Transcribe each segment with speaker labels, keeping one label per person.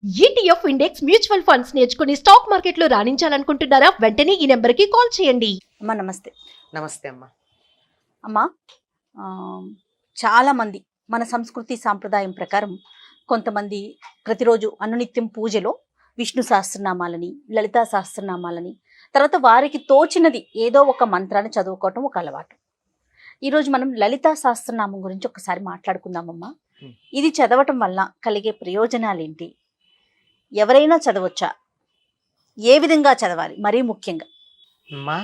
Speaker 1: ETF index mutual funds నేర్చుకుని stock మార్కెట్లో రాణించాలనుకుంటున్నారా? వెంటనే ఈ నెంబర్కి కాల్ చేయండి.
Speaker 2: అమ్మా నమస్తే.
Speaker 3: నమస్తే అమ్మా.
Speaker 2: అమ్మా చాలామంది మన సంస్కృతి సాంప్రదాయం ప్రకారం కొంతమంది ప్రతిరోజు అనునిత్యం పూజలో విష్ణు సహస్రనామాలని, లలితా సహస్రనామాలని, తర్వాత వారికి తోచినది ఏదో ఒక మంత్రాన్ని చదువుకోవటం ఒక అలవాటు. ఈరోజు మనం లలితా సహస్రనామం గురించి ఒకసారి మాట్లాడుకుందామమ్మా. ఇది చదవటం వల్ల కలిగే ప్రయోజనాలు ఏంటి? ఎవరైనా చదవచ్చా? ఏ విధంగా చదవాలి? మరీ ముఖ్యంగా
Speaker 3: అమ్మా,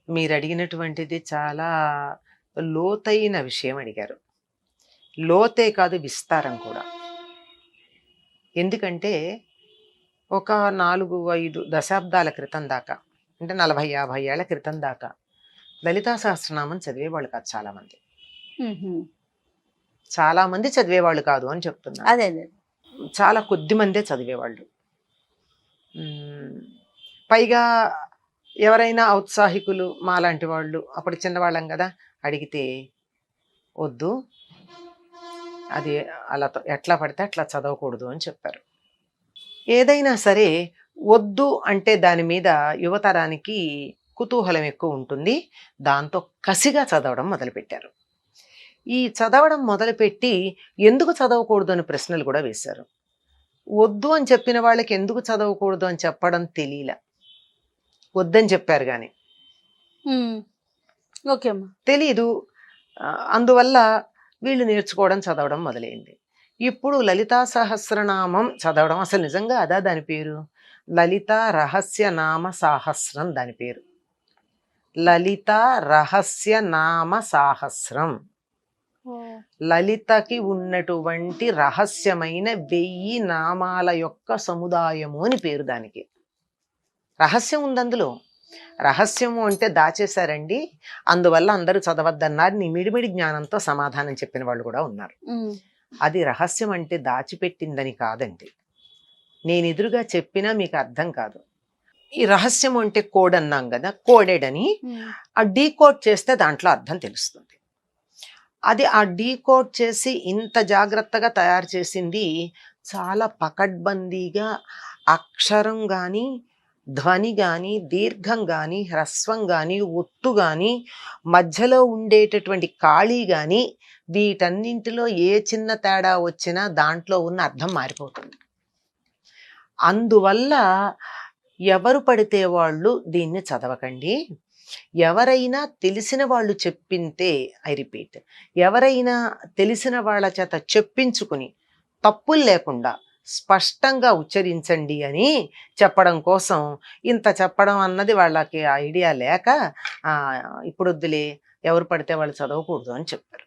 Speaker 3: మీరు అడిగినటువంటిది చాలా లోతైన విషయం అడిగారు. లోతే కాదు, విస్తారం కూడా. ఎందుకంటే ఒక 4-5 దశాబ్దాల క్రితం దాకా, అంటే 40-50 ఏళ్ల క్రితం దాకా లలితా సహస్రనామం చదివేవాళ్ళు కాదు చాలామంది. చాలామంది చదివేవాళ్ళు కాదు అని చెప్తున్నారు.
Speaker 2: అదే అదే
Speaker 3: చాలా కొద్ది మందే చదివేవాళ్ళు. పైగా ఎవరైనా ఔత్సాహికులు మాలాంటి వాళ్ళు, అప్పుడు చిన్నవాళ్ళం కదా, అడిగితే వద్దు, అది అలా ఎట్లా పడితే అట్లా చదవకూడదు అని చెప్పారు. ఏదైనా సరే వద్దు అంటే దాని మీద యువతరానికి కుతూహలం ఎక్కువ ఉంటుంది. దాంతో కసిగా చదవడం మొదలుపెట్టారు. ఈ చదవడం మొదలుపెట్టి ఎందుకు చదవకూడదు అని ప్రశ్నలు కూడా వేశారు. వద్దు అని చెప్పిన వాళ్ళకి ఎందుకు చదవకూడదు అని చెప్పడం తెలియలా. వద్దని చెప్పారు కానీ
Speaker 2: ఓకే అమ్మా
Speaker 3: తెలీదు. అందువల్ల వీళ్ళు నేర్చుకోవడం, చదవడం మొదలైంది. ఇప్పుడు లలితా సహస్రనామం చదవడం, అసలు నిజంగా అదా దాని పేరు? లలిత రహస్య నామ సాహస్రం దాని పేరు. లలిత రహస్య నామ సాహస్రం. లలితకి ఉన్నటువంటి రహస్యమైన 1000 నామాల యొక్క సముదాయము అని పేరు దానికి. రహస్యం ఉంది అందులో. రహస్యము అంటే దాచేశారండి, అందువల్ల అందరూ చదవద్దన్నారు. నిమిడిమిడి జ్ఞానంతో సమాధానం చెప్పిన వాళ్ళు కూడా ఉన్నారు. అది రహస్యం అంటే దాచిపెట్టిందని కాదండి. నేను ఎదురుగా చెప్పినా మీకు అర్థం కాదు. ఈ రహస్యం అంటే కోడ్ అన్నాం కదా, కోడెడ్ అని. ఆ డీకోడ్ చేస్తే దాంట్లో అర్థం తెలుస్తుంది. అది ఆ డీకోడ్ చేసి ఇంత జాగ్రత్తగా తయారు చేసింది చాలా పకడ్బందీగా, అక్షరం కానీ, ధ్వని కానీ, దీర్ఘం కానీ, హ్రస్వం కానీ, ఒత్తు కానీ, మధ్యలో ఉండేటటువంటి ఖాళీ కానీ, వీటన్నింటిలో ఏ చిన్న తేడా వచ్చినా దాంట్లో ఉన్న అర్థం మారిపోతుంది. అందువల్ల ఎవరు పడితే వాళ్ళు దీన్ని చదవకండి. ఎవరైనా తెలిసిన వాళ్ళు చెప్పింటే, ఐ రిపీట్, ఎవరైనా తెలిసిన వాళ్ళ చేత చెప్పించుకుని తప్పులు లేకుండా స్పష్టంగా ఉచ్చరించండి అని చెప్పడం కోసం ఇంత చెప్పడం అన్నది వాళ్ళకి ఐడియా లేక ఇప్పుడు వద్దులే, ఎవరు పడితే వాళ్ళు చదవకూడదు అని చెప్పారు.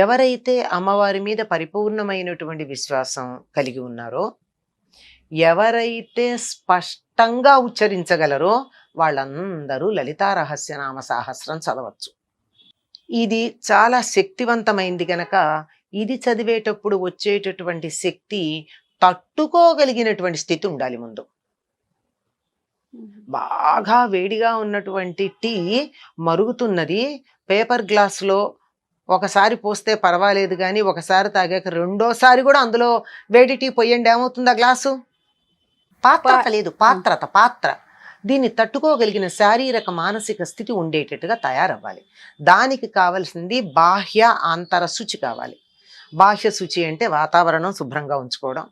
Speaker 3: ఎవరైతే అమ్మవారి మీద పరిపూర్ణమైనటువంటి విశ్వాసం కలిగి ఉన్నారో, ఎవరైతే స్పష్టంగా ఉచ్చరించగలరో వాళ్ళందరూ లలితా రహస్యనామ సాహస్రం చదవచ్చు. ఇది చాలా శక్తివంతమైంది గనక ఇది చదివేటప్పుడు వచ్చేటటువంటి శక్తి తట్టుకోగలిగినటువంటి స్థితి ఉండాలి. ముందు బాగా వేడిగా ఉన్నటువంటి టీ మరుగుతున్నది, పేపర్ గ్లాసులో ఒకసారి పోస్తే పర్వాలేదు కానీ ఒకసారి తాగాక రెండోసారి కూడా అందులో వేడి టీ పోయండి, ఏమవుతుంది ఆ గ్లాసు? పాత్రత లేదు, పాత్ర. దీన్ని తట్టుకోగలిగిన శారీరక మానసిక స్థితి ఉండేటట్టుగా తయారవ్వాలి. దానికి కావలసింది బాహ్య ఆంతర శుచి కావాలి. బాహ్య శుచి అంటే వాతావరణం శుభ్రంగా ఉంచుకోవడం,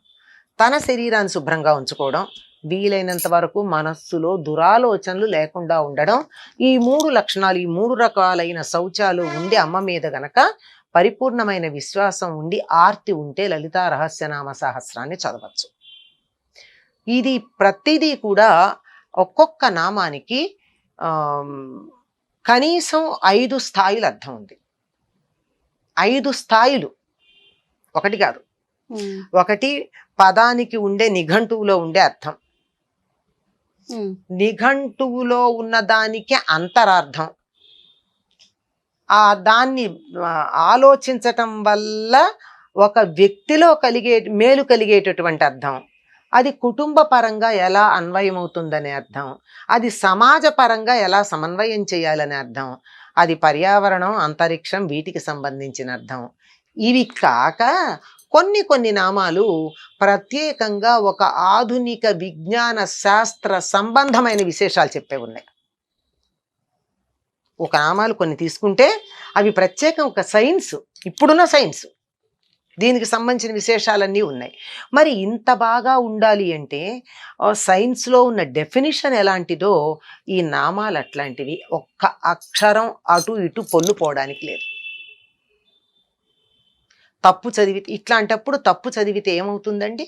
Speaker 3: తన శరీరాన్ని శుభ్రంగా ఉంచుకోవడం, వీలైనంత వరకు మనస్సులో దురాలోచనలు లేకుండా ఉండడం. ఈ 3 లక్షణాలు, ఈ 3 రకాలైన శౌచాలు ఉండి అమ్మ మీద గనక పరిపూర్ణమైన విశ్వాసం ఉండి ఆర్తి ఉంటే లలితా రహస్యనామ సహస్రాన్ని చదవచ్చు. ఇది ప్రతిదీ కూడా ఒక్కొక్క నామానికి కనీసం 5 స్థాయిలు అర్థం ఉంది. 5 స్థాయిలు, ఒకటి కాదు. ఒకటి పదానికి ఉండే నిఘంటువులో ఉండే అర్థం, నిఘంటువులో ఉన్న దానికి అంతరార్థం, దాన్ని ఆలోచించటం వల్ల ఒక వ్యక్తిలో మేలు కలిగేటటువంటి అర్థం, అది కుటుంబ పరంగా ఎలా అన్వయమవుతుందనే అర్థం, అది సమాజ పరంగా ఎలా సమన్వయం చేయాలనే అర్థం, అది పర్యావరణం, అంతరిక్షం, వీటికి సంబంధించిన అర్థం. ఇవి కాక కొన్ని నామాలు ప్రత్యేకంగా ఒక ఆధునిక విజ్ఞాన శాస్త్ర సంబంధమైన విశేషాలు చెప్పే ఉన్నాయి. ఒక నామాలు కొన్ని తీసుకుంటే అవి ప్రత్యేకం, ఒక సైన్స్, ఇప్పుడున్న సైన్స్, దీనికి సంబంధించిన విశేషాలన్నీ ఉన్నాయి. మరి ఇంత బాగా ఉండాలి అంటే సైన్స్లో ఉన్న డెఫినిషన్ ఎలాంటిదో ఈ నామాలు అట్లాంటివి. ఒక్క అక్షరం అటు ఇటు పొల్లు పోవడానికి లేదు. తప్పు చదివితే, ఇట్లాంటప్పుడు తప్పు చదివితే ఏమవుతుందండి?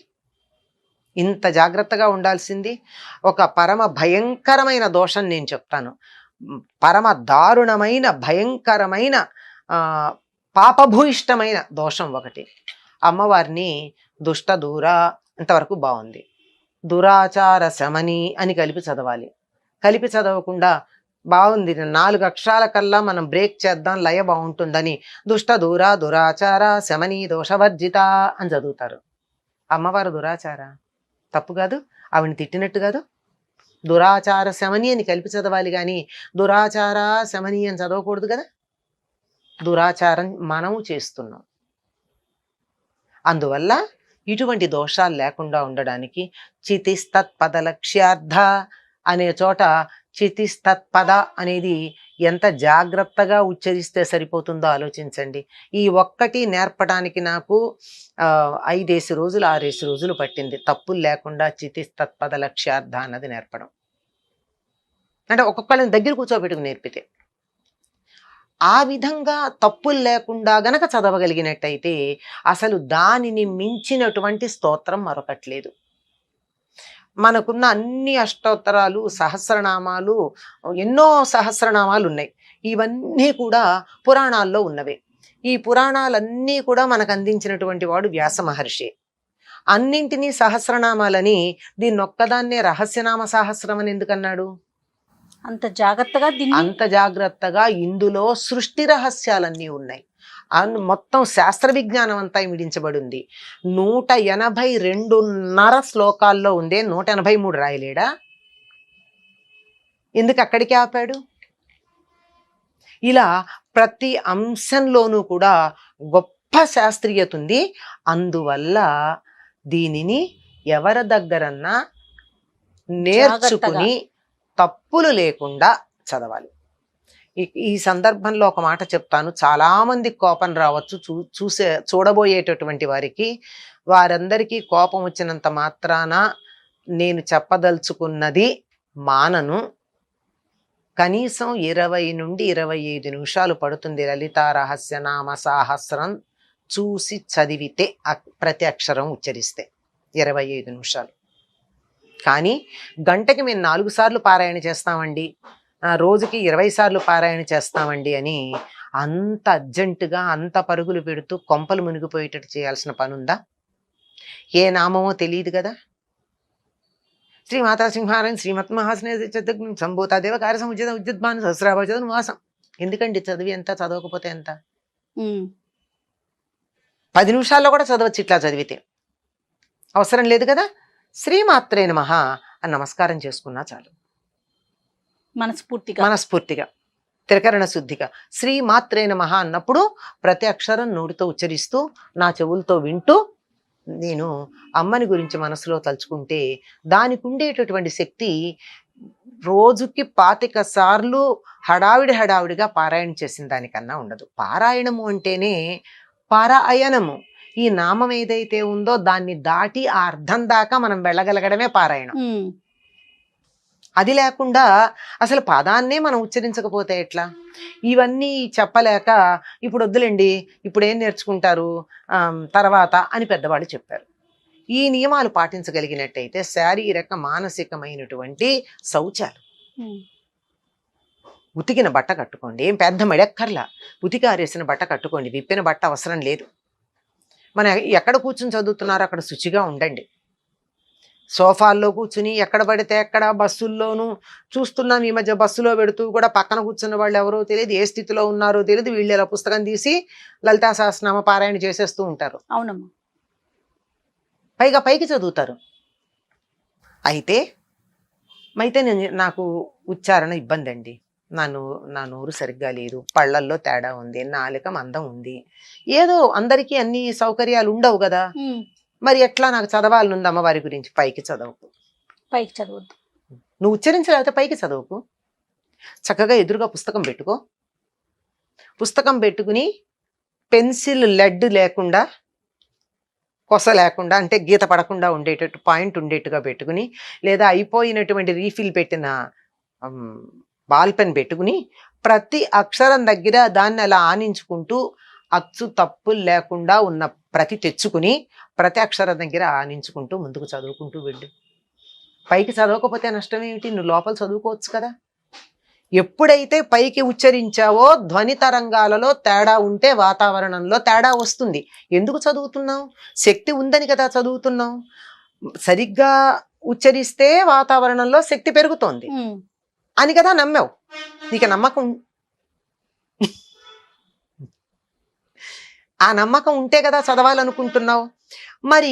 Speaker 3: ఇంత జాగ్రత్తగా ఉండాల్సింది. ఒక పరమ భయంకరమైన దోషం నేను చెప్తాను. పరమ దారుణమైన భయంకరమైన పాపభూయిష్టమైన దోషం ఒకటి. అమ్మవారిని దుష్ట దూర, ఇంతవరకు బాగుంది. దురాచార శమని అని కలిపి చదవాలి. కలిపి చదవకుండా బాగుంది 4 అక్షరాల కల్లా మనం బ్రేక్ చేద్దాం, లయ బాగుంటుందని దుష్ట దూర దురాచార శమని దోషవర్జిత అని చదువుతారు. అమ్మవారు దురాచార? తప్పు కాదు, ఆవిడని తిట్టినట్టు కాదు. దురాచార శమని అని కలిపి చదవాలి కానీ దురాచార శమని అని చదవకూడదు కదా. దురాచారం మనము చేస్తున్నాం. అందువల్ల ఇటువంటి దోషాలు లేకుండా ఉండడానికి చితిస్తత్పద లక్ష్యార్థ అనే చోట చితిస్తత్పద అనేది ఎంత జాగ్రత్తగా ఉచ్చరిస్తే సరిపోతుందో ఆలోచించండి. ఈ ఒక్కటి నేర్పడానికి నాకు 5 రోజులు 6 రోజులు పట్టింది, తప్పులు లేకుండా చితిస్తత్పద లక్ష్యార్థ అన్నది నేర్పడం. అంటే ఒక్కొక్కళ్ళని దగ్గర కూర్చోబెట్టుకు నేర్పితే, ఆ విధంగా తప్పులు లేకుండా గనక చదవగలిగినట్టయితే అసలు దానిని మించినటువంటి స్తోత్రం మరొకట్లేదు. మనకున్న అన్ని అష్టోత్తరాలు, సహస్రనామాలు, ఎన్నో సహస్రనామాలు ఉన్నాయి. ఇవన్నీ కూడా పురాణాల్లో ఉన్నవే. ఈ పురాణాలన్నీ కూడా మనకు అందించినటువంటి వాడు వ్యాస మహర్షి. అన్నింటినీ సహస్రనామాలని దీన్ని ఒక్కదాన్నే రహస్యనామ సహస్రం అని ఎందుకన్నాడు? అంత జాగ్రత్తగా ఇందులో సృష్టి రహస్యాలన్నీ ఉన్నాయి. మొత్తం శాస్త్ర విజ్ఞానం అంతా మిడించబడి ఉంది. 182.5 శ్లోకాల్లో ఉందే 183 రాయలేడా? ఎందుకు అక్కడికి ఆపాడు? ఇలా ప్రతి అంశంలోనూ కూడా గొప్ప శాస్త్రీయత ఉంది. అందువల్ల దీనిని ఎవరి దగ్గరన్నా నేర్చుకుని తప్పులు లేకుండా చదవాలి. ఈ సందర్భంలో ఒక మాట చెప్తాను. చాలామంది కోపం రావచ్చు చూడబోయేటటువంటి వారికి. వారందరికీ కోపం వచ్చినంత మాత్రాన నేను చెప్పదలుచుకున్నది మానను. కనీసం 20 నుండి 25 నిమిషాలు పడుతుంది లలితా రహస్యనామ సాహస్రం చూసి చదివితే, ప్రతి అక్షరం ఉచ్చరిస్తే 25 నిమిషాలు. కానీ గంటకి మేము 4 సార్లు పారాయణ చేస్తామండి, రోజుకి 20 సార్లు పారాయణ చేస్తామండి అని అంత అర్జెంటుగా అంత పరుగులు పెడుతూ కొంపలు మునిగిపోయేటట్టు చేయాల్సిన పనుందా? ఏ నామమో తెలియదు కదా. శ్రీమాతా సింహారాయణ శ్రీమత్ మహాస్నే సంభూత దేవ కార్య సముచిత ఉద్యుద్భాను సహస్రాభాజ నివాసం. ఎందుకండి చదివి ఎంత, చదవకపోతే ఎంత? 10 నిమిషాల్లో కూడా చదవచ్చు ఇట్లా చదివితే. అవసరం లేదు కదా. శ్రీమాత్రే నమః అని నమస్కారం చేసుకున్నా చాలు. మనస్ఫూర్తిగా త్రికరణ శుద్ధిగా శ్రీమాత్రే నమః అన్నప్పుడు ప్రతి అక్షరం నోటితో ఉచ్చరిస్తూ నా చెవులతో వింటూ నేను అమ్మని గురించి మనసులో తలుచుకుంటే దానికి ఉండేటటువంటి శక్తి రోజుకి 25 సార్లు హడావిడిగా పారాయణ చేసిన దానికన్నా ఉండదు. పారాయణము అంటేనే పారాయణము. ఈ నామం ఏదైతే ఉందో దాన్ని దాటి ఆ అర్థం దాకా మనం వెళ్ళగలగడమే పారాయణం. అది లేకుండా అసలు పదాన్నే మనం ఉచ్చరించకపోతే ఎట్లా? ఇవన్నీ చెప్పలేక ఇప్పుడు వద్దులేండి, ఇప్పుడు ఏం నేర్చుకుంటారు తర్వాత అని పెద్దవాళ్ళు చెప్పారు. ఈ నియమాలు పాటించగలిగినట్టయితే శారీరక మానసికమైనటువంటి శౌచాలు, ఉతికిన బట్ట కట్టుకోండి, ఏం పెద్ద మెడక్కర్లా, ఉతికారేసిన బట్ట కట్టుకోండి, విప్పిన బట్ట అవసరం లేదు. మన ఎక్కడ కూర్చుని చదువుతున్నారో అక్కడ శుచిగా ఉండండి. సోఫాల్లో కూర్చుని ఎక్కడ పడితే ఎక్కడ, బస్సుల్లోనూ చూస్తున్నాం ఈ మధ్య, బస్సులో పెడుతూ కూడా పక్కన కూర్చున్న వాళ్ళు ఎవరో తెలియదు, ఏ స్థితిలో ఉన్నారో తెలియదు, వీళ్ళు ఇలా పుస్తకం తీసి లలితా సహస్రనామ పారాయణ చేసేస్తూ ఉంటారు.
Speaker 2: అవునమ్మా.
Speaker 3: పైకి చదువుతారు. అయితే నాకు ఉచ్చారణ ఇబ్బంది అండి, నా నోరు సరిగ్గా లేదు, పళ్ళల్లో తేడా ఉంది, నాలుక మందం ఉంది, ఏదో అందరికీ అన్ని సౌకర్యాలు ఉండవు కదా, మరి ఎట్లా నాకు చదవాలనుంది అమ్మవారి గురించి. పైకి చదవకు,
Speaker 2: పైకి చదవద్దు.
Speaker 3: నువ్వు ఉచ్చరించలేకపోతే పైకి చదవకు. చక్కగా ఎదురుగా పుస్తకం పెట్టుకో. పుస్తకం పెట్టుకుని పెన్సిల్ లెడ్ లేకుండా, కొస లేకుండా, అంటే గీత పడకుండా ఉండేటట్టు, పాయింట్ ఉండేట్టుగా పెట్టుకుని, లేదా అయిపోయినటువంటి రీఫిల్ పెట్టిన బాల్ పెన్ పెట్టుకుని ప్రతి అక్షరం దగ్గర దాన్ని అలా ఆనించుకుంటూ అచ్చు తప్పులు లేకుండా ఉన్న ప్రతి తెచ్చుకుని ప్రతి అక్షరం దగ్గర ఆనించుకుంటూ ముందుకు చదువుకుంటూ వెళ్ళు. పైకి చదవకపోతే నష్టం ఏమిటి? నువ్వు లోపల చదువుకోవచ్చు కదా. ఎప్పుడైతే పైకి ఉచ్చరించావో ధ్వని తరంగాలలో తేడా ఉంటే వాతావరణంలో తేడా వస్తుంది. ఎందుకు చదువుతున్నావు? శక్తి ఉందని కదా చదువుతున్నావు. సరిగ్గా ఉచ్చరిస్తే వాతావరణంలో శక్తి పెరుగుతోంది అని కదా నమ్మావు. నీకు నమ్మకం, ఆ నమ్మకం ఉంటే కదా చదవాలనుకుంటున్నావు. మరి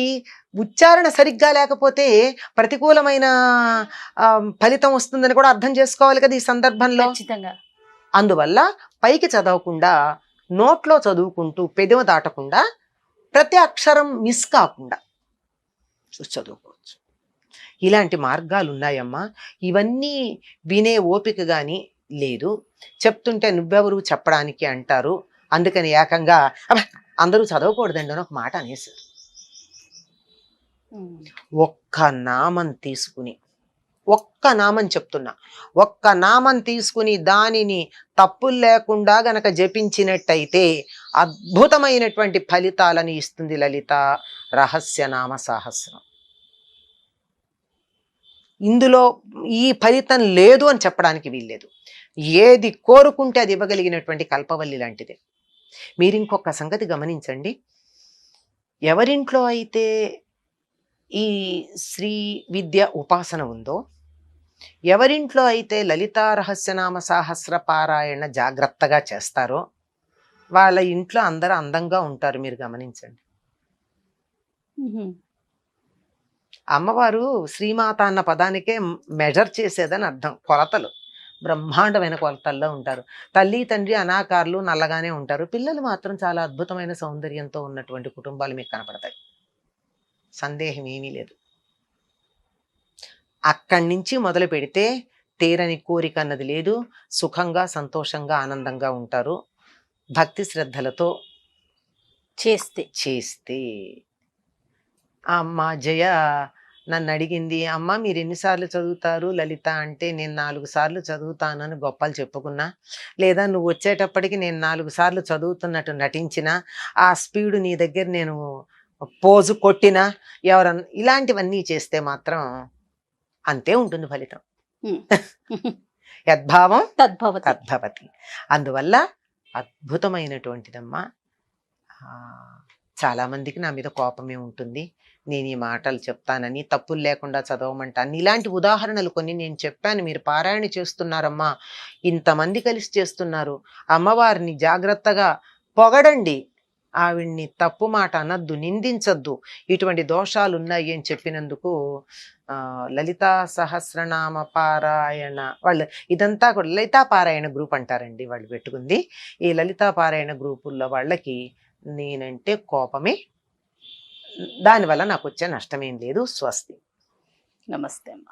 Speaker 3: ఉచ్చారణ సరిగ్గా లేకపోతే ప్రతికూలమైన ఫలితం వస్తుందని కూడా అర్థం చేసుకోవాలి కదా ఈ సందర్భంలో. అందువల్ల పైకి చదవకుండా నోట్లో చదువుకుంటూ పెదవ దాటకుండా ప్రతి అక్షరం మిస్ కాకుండా చదువుకోవచ్చు. ఇలాంటి మార్గాలు ఉన్నాయమ్మా. ఇవన్నీ వినే ఓపిక కానీ లేదు. చెప్తుంటే నువ్వెవరు చెప్పడానికి అంటారు. అందుకని ఏకంగా అందరూ చదవకూడదండి అని ఒక మాట అనేసారు. ఒక్క నామం తీసుకుని, ఒక్క నామం చెప్తున్నా, ఒక్క నామం తీసుకుని దానిని తప్పులు లేకుండా గనక జపించినట్టయితే అద్భుతమైనటువంటి ఫలితాలను ఇస్తుంది లలిత రహస్యనామ సహస్రం. ఇందులో ఈ ఫలితం లేదు అని చెప్పడానికి వీల్లేదు. ఏది కోరుకుంటే అది ఇవ్వగలిగినటువంటి కల్పవల్లి లాంటిదే. మీరు ఇంకొక సంగతి గమనించండి. ఎవరింట్లో అయితే ఈ శ్రీ విద్య ఉపాసన ఉందో, ఎవరింట్లో అయితే లలితా రహస్యనామ సహస్ర పారాయణ జాగ్రత్తగా చేస్తారో వాళ్ళ ఇంట్లో అందరూ అందంగా ఉంటారు. మీరు గమనించండి. అమ్మవారు శ్రీమాత అన్న పదానికే మెజర్ చేసేదని అర్థం. కొలతలు బ్రహ్మాండమైన కొలతల్లో ఉంటారు. తల్లి తండ్రి అనాకారులు నల్లగానే ఉంటారు. పిల్లలు మాత్రం చాలా అద్భుతమైన సౌందర్యంతో ఉన్నటువంటి కుటుంబాలు మీకు కనపడతాయి. సందేహం ఏమీ లేదు. అక్కడి నుంచి మొదలు పెడితే తీరని కోరిక అన్నది లేదు. సుఖంగా, సంతోషంగా, ఆనందంగా ఉంటారు. భక్తి శ్రద్ధలతో చేస్తే అమ్మ జయ నన్ను అడిగింది, అమ్మ మీరు ఎన్నిసార్లు చదువుతారు లలిత అంటే, నేను 4 సార్లు చదువుతానని గొప్పలు చెప్పుకున్నా, లేదా నువ్వు వచ్చేటప్పటికి నేను 4 సార్లు చదువుతున్నట్టు నటించినా, ఆ స్పీడు నీ దగ్గర నేను పోజు కొట్టినా, ఎవరన్నా ఇలాంటివన్నీ చేస్తే మాత్రం అంతే ఉంటుంది ఫలితం. యద్భావం తద్భవతి. అందువల్ల అద్భుతమైనటువంటిదమ్మా. చాలామందికి నా మీద కోపమే ఉంటుంది, నేను ఈ మాటలు చెప్తానని, తప్పులు లేకుండా చదవమంటాను. ఇలాంటి ఉదాహరణలు కొన్ని నేను చెప్పాను. మీరు పారాయణ చేస్తున్నారమ్మా, ఇంతమంది కలిసి చేస్తున్నారు. అమ్మవారిని జాగ్రత్తగా పొగడండి, ఆవిడ్ని తప్పు మాట అనద్దు, నిందించద్దు. ఇటువంటి దోషాలు ఉన్నాయి అని చెప్పినందుకు లలితా సహస్రనామ పారాయణ వాళ్ళు, ఇదంతా కూడా లలితా పారాయణ గ్రూప్ అంటారండి వాళ్ళు పెట్టుకుంది. ఈ లలితా పారాయణ గ్రూపుల్లో వాళ్ళకి నేనంటే కోపమే. దానివల్ల నాకు వచ్చే నష్టమేం లేదు. స్వస్తి.
Speaker 2: నమస్తే అమ్మా.